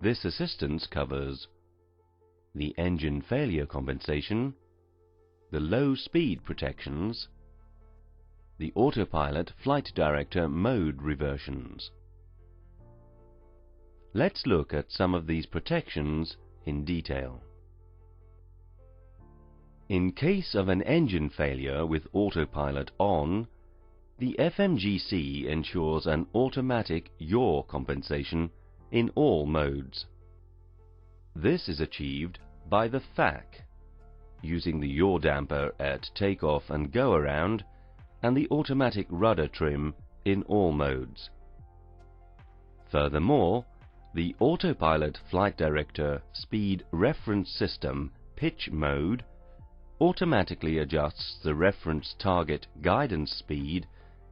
This assistance covers the engine failure compensation, the low speed protections, the autopilot flight director mode reversions. Let's look at some of these protections in detail. In case of an engine failure with autopilot on, the FMGC ensures an automatic yaw compensation in all modes. This is achieved by the FAC, using the yaw damper at takeoff and go-around and the automatic rudder trim in all modes. Furthermore, the autopilot flight director speed reference system pitch mode automatically adjusts the reference target guidance speed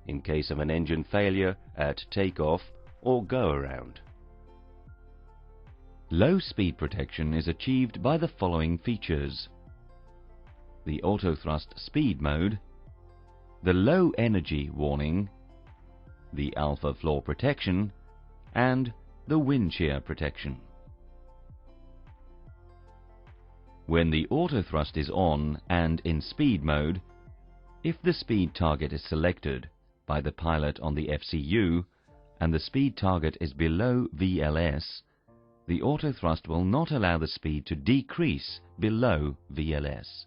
in case of an engine failure at takeoff or go-around. Low speed protection is achieved by the following features: the autothrust speed mode, the low energy warning, the alpha floor protection, and the Windshear protection. When the autothrust is on and in speed mode, if the speed target is selected by the pilot on the FCU and the speed target is below VLS, the autothrust will not allow the speed to decrease below VLS.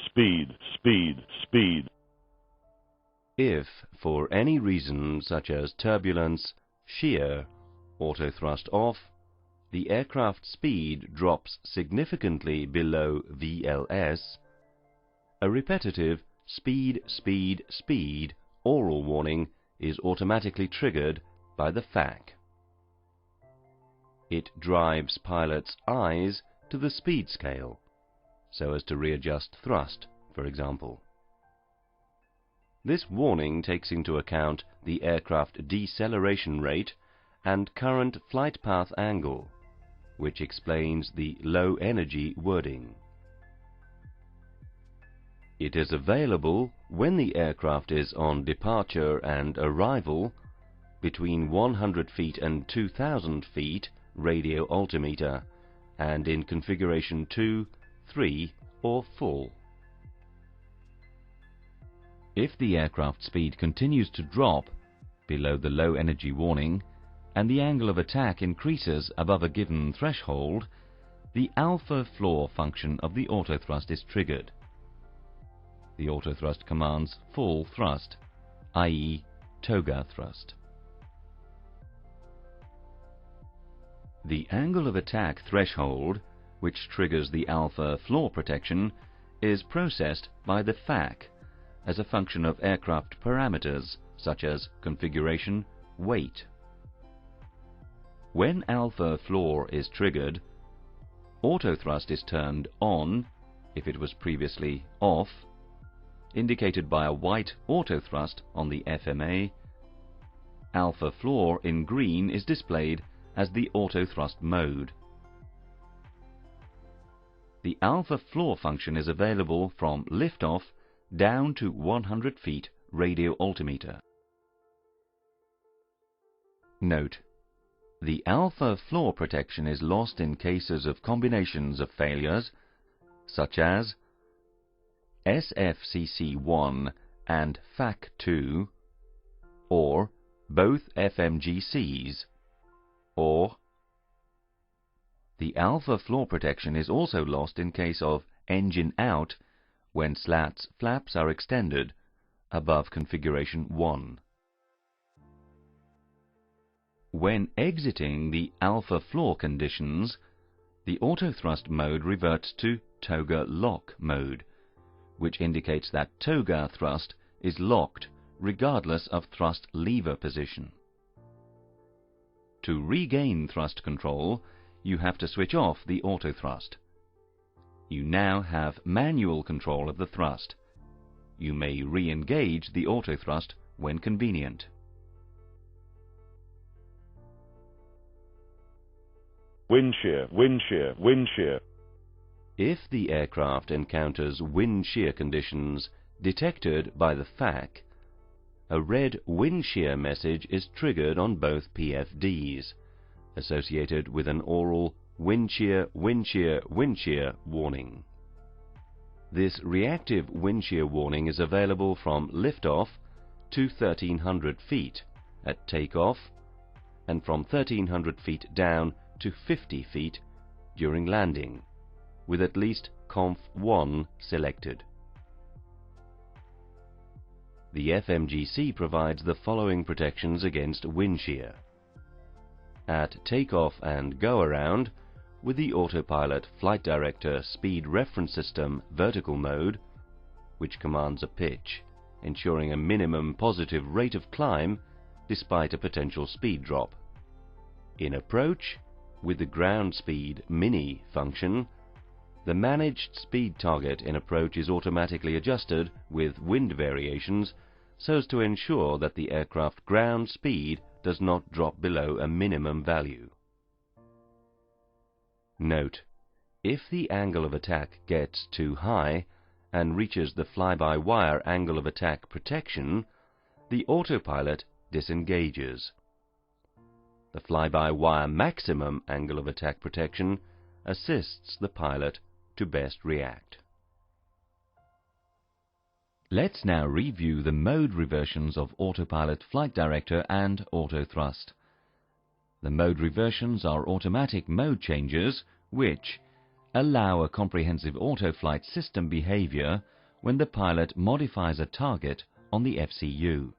Speed, speed, speed. If, for any reason such as turbulence, shear, autothrust off, the aircraft speed drops significantly below VLS, a repetitive speed, speed, speed oral warning is automatically triggered by the FAC. It drives pilots' eyes to the speed scale, so as to readjust thrust, for example. This warning takes into account the aircraft deceleration rate and current flight path angle, which explains the low energy wording. It is available when the aircraft is on departure and arrival between 100 feet and 2000 feet radio altimeter and in configuration 2, 3 or full. If the aircraft speed continues to drop below the low energy warning and the angle of attack increases above a given threshold, the alpha floor function of the autothrust is triggered. The autothrust commands full thrust, i.e. toga thrust. The angle of attack threshold, which triggers the alpha floor protection, is processed by the FAC as a function of aircraft parameters such as configuration, weight. When alpha floor is triggered, autothrust is turned on if it was previously off, indicated by a white autothrust on the FMA. Alpha floor in green is displayed as the autothrust mode. The alpha floor function is available from liftoff down to 100 feet radio altimeter. Note: the alpha floor protection is lost in cases of combinations of failures such as SFCC1 and FAC2, or both FMGCs, or the alpha floor protection is also lost in case of engine out when slats flaps are extended above configuration 1. When exiting the alpha floor conditions, the autothrust mode reverts to toga lock mode, which indicates that toga thrust is locked regardless of thrust lever position. To regain thrust control, you have to switch off the autothrust. You now have manual control of the thrust. You may re-engage the autothrust when convenient. Windshear, windshear, windshear. If the aircraft encounters wind shear conditions detected by the FAC, a red Windshear message is triggered on both PFDs, associated with an oral Windshear, Windshear, Windshear warning. This reactive Windshear warning is available from liftoff to 1300 feet at takeoff and from 1300 feet down to 50 feet during landing, with at least Conf 1 selected. The FMGC provides the following protections against Windshear. At takeoff and go-around, with the autopilot flight director speed reference system vertical mode, which commands a pitch, ensuring a minimum positive rate of climb despite a potential speed drop. In approach, with the ground speed mini function, the managed speed target in approach is automatically adjusted with wind variations so as to ensure that the aircraft ground speed does not drop below a minimum value. Note: if the angle of attack gets too high and reaches the fly-by-wire angle of attack protection, the autopilot disengages. The fly-by-wire maximum angle of attack protection assists the pilot to best react. Let's now review the mode reversions of Autopilot Flight Director and Auto Thrust. The mode reversions are automatic mode changes which allow a comprehensive autoflight system behavior when the pilot modifies a target on the FCU,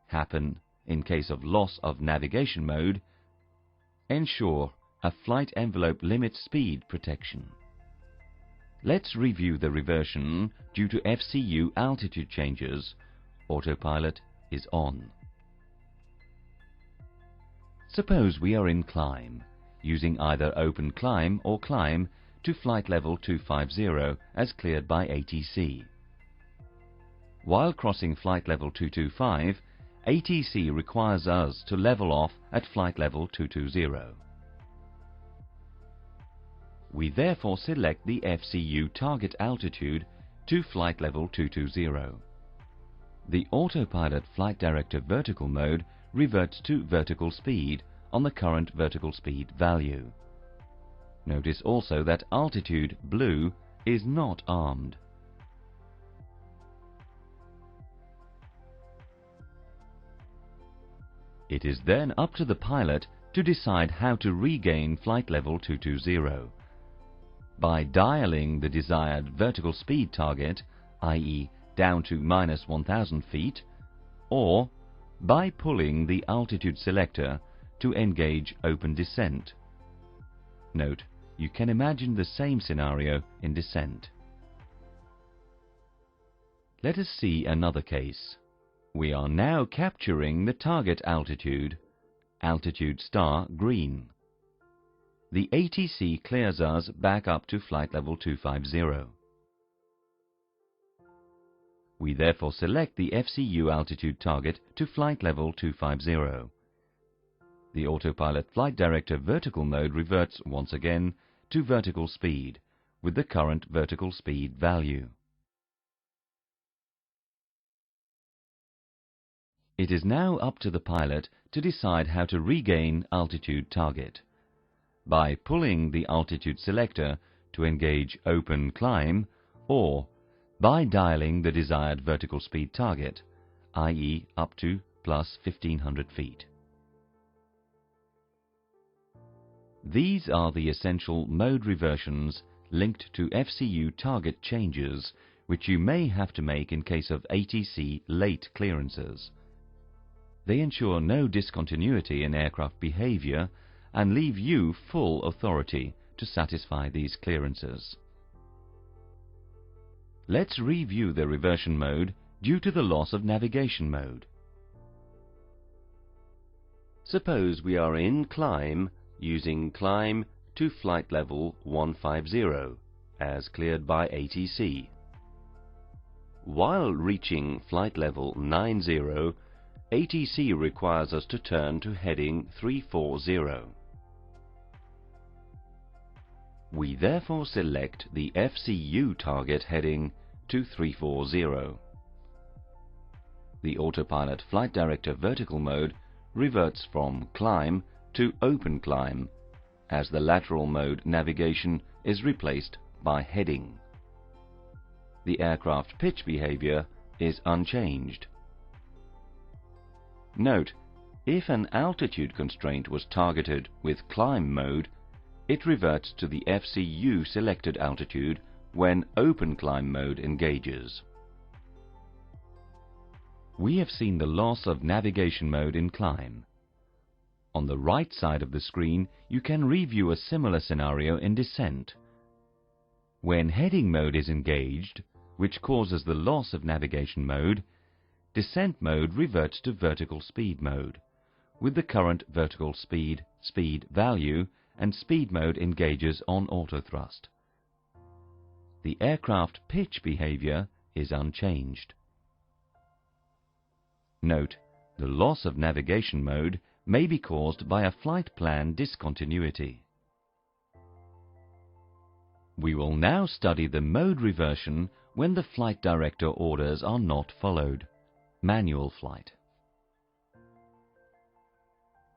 happen in case of loss of navigation mode, ensure a flight envelope limit speed protection. Let's review the reversion due to FCU altitude changes. Autopilot is on. Suppose we are in climb, using either open climb or climb to flight level 250 as cleared by ATC. While crossing flight level 225, ATC requires us to level off at flight level 220. We therefore select the FCU target altitude to flight level 220. The Autopilot Flight Director vertical mode reverts to vertical speed on the current vertical speed value. Notice also that altitude blue is not armed. It is then up to the pilot to decide how to regain flight level 220. By dialing the desired vertical speed target, i.e. down to -1000 feet, or by pulling the altitude selector to engage open descent. Note: you can imagine the same scenario in descent. Let us see another case. We are now capturing the target altitude, altitude star green. The ATC clears us back up to flight level 250. We therefore select the FCU altitude target to flight level 250. The Autopilot Flight Director vertical mode reverts once again to vertical speed with the current vertical speed value. It is now up to the pilot to decide how to regain altitude target. By pulling the altitude selector to engage open climb, or by dialing the desired vertical speed target, i.e. up to plus 1500 feet. These are the essential mode reversions linked to FCU target changes which you may have to make in case of ATC late clearances. They ensure no discontinuity in aircraft behavior and leave you full authority to satisfy these clearances. Let's review the reversion mode due to the loss of navigation mode. Suppose we are in climb using climb to flight level 150 as cleared by ATC. While reaching flight level 90, ATC requires us to turn to heading 340. We therefore select the FCU target heading to 340. the autopilot flight director vertical mode reverts from climb to open climb, as the lateral mode navigation is replaced by heading. The aircraft pitch behavior is unchanged. Note, if an altitude constraint was targeted with climb mode, it reverts to the FCU selected altitude when open climb mode engages. We have seen the loss of navigation mode in climb. On the right side of the screen, you can review a similar scenario in descent. When heading mode is engaged, which causes the loss of navigation mode, descent mode reverts to vertical speed mode, with the current vertical speed value, and speed mode engages on autothrust. The aircraft pitch behavior is unchanged. Note, the loss of navigation mode may be caused by a flight plan discontinuity. We will now study the mode reversion when the flight director orders are not followed. Manual flight.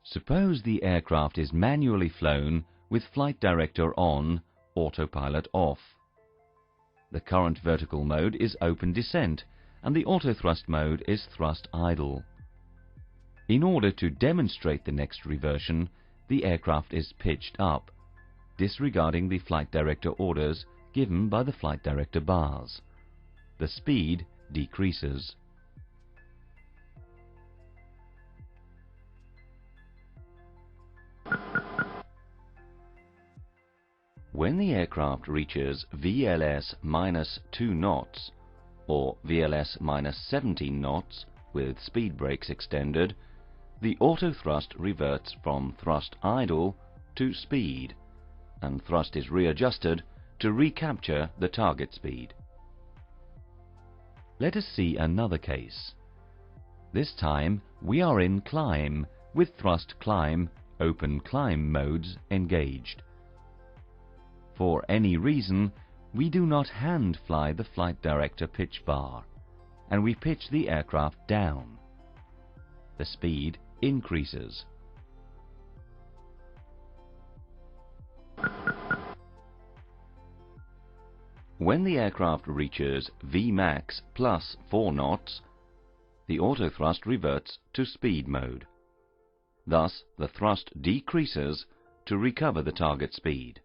Suppose the aircraft is manually flown with flight director on, autopilot off. The current vertical mode is open descent and the autothrust mode is thrust idle. In order to demonstrate the next reversion, the aircraft is pitched up, disregarding the flight director orders given by the flight director bars. The speed decreases. When the aircraft reaches VLS minus 2 knots or VLS minus 17 knots with speed brakes extended, the autothrust reverts from thrust idle to speed, and thrust is readjusted to recapture the target speed. Let us see another case. This time we are in climb with thrust climb, open climb modes engaged. For any reason, we do not hand fly the flight director pitch bar, and we pitch the aircraft down. The speed increases. When the aircraft reaches Vmax plus 4 knots, the autothrust reverts to speed mode. Thus, the thrust decreases to recover the target speed.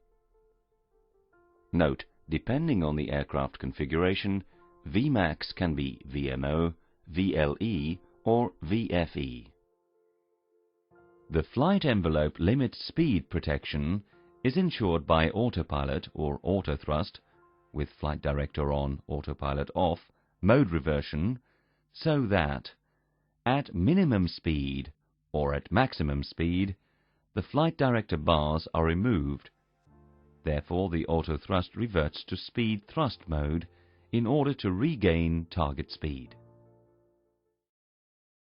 Note, depending on the aircraft configuration, Vmax can be VMO, VLE, or VFE. The flight envelope limit speed protection is ensured by autopilot or autothrust, with flight director on, autopilot off, mode reversion, so that at minimum speed or at maximum speed, the flight director bars are removed. Therefore, the autothrust reverts to speed thrust mode in order to regain target speed.